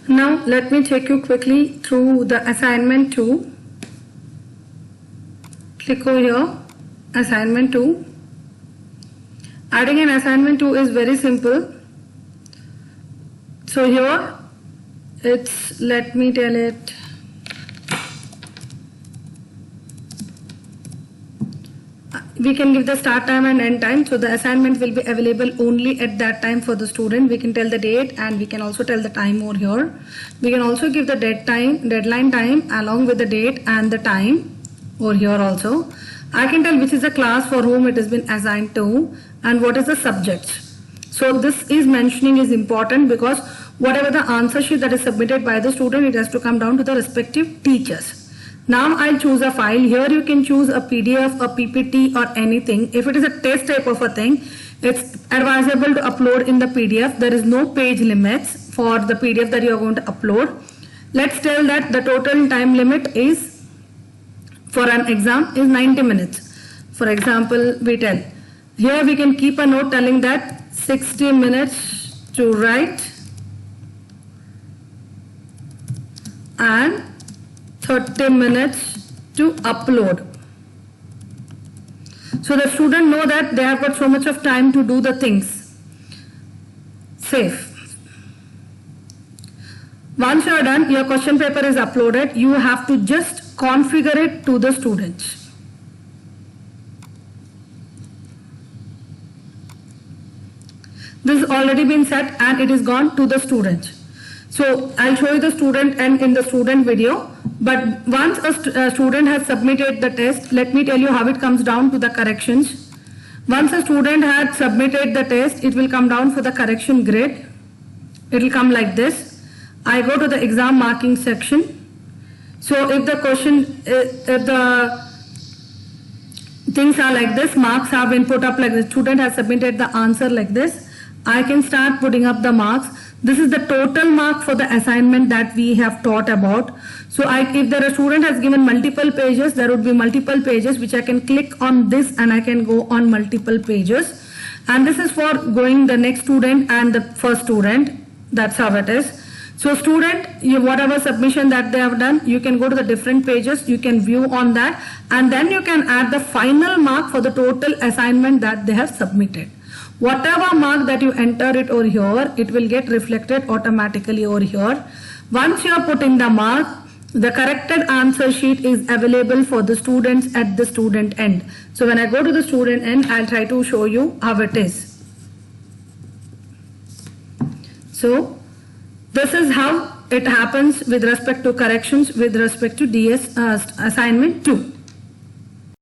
Now let me take you quickly through the assignment 2. Click over here, assignment 2. Adding an assignment 2 is very simple. So here it's, let me tell it, we can give the start time and end time, so the assignment will be available only at that time for the student. We can tell the date and we can also tell the time over here. We can also give the deadline time along with the date and the time over here also. I can tell which is the class for whom it has been assigned to and what is the subject. So this is mentioning is important because whatever the answer sheet that is submitted by the student, it has to come down to the respective teachers. Now I'll choose a file. Here you can choose a PDF, a PPT or anything. If it is a test type of a thing, it's advisable to upload in the PDF. There is no page limits for the PDF that you are going to upload. Let's tell that the total time limit is for an exam is 90 minutes. For example, we tell, here we can keep a note telling that 60 minutes to write and 30 minutes to upload. So the student know that they have got so much of time to do the things. Save. Once you are done, your question paper is uploaded. You have to just configure it to the students. This has already been set and it is gone to the students. So I'll show you the student and in the student video. But once a student has submitted the test, let me tell you how it comes down to the corrections. Once a student had submitted the test, it will come down for the correction grid. It will come like this. I go to the exam marking section. So if the question, if the things are like this, marks have been put up like the student has submitted the answer like this, I can start putting up the marks. This is the total mark for the assignment that we have taught about. So if there a student has given multiple pages, there would be multiple pages which I can click on this and I can go on multiple pages. And this is for going the next student and the first student. That's how it is. So student, whatever submission that they have done, you can go to the different pages, you can view on that and then you can add the final mark for the total assignment that they have submitted. Whatever mark that you enter it over here, it will get reflected automatically over here. Once you are putting the mark, the corrected answer sheet is available for the students at the student end. So when I go to the student end, I'll try to show you how it is. So this is how it happens with respect to corrections with respect to DS assignment 2.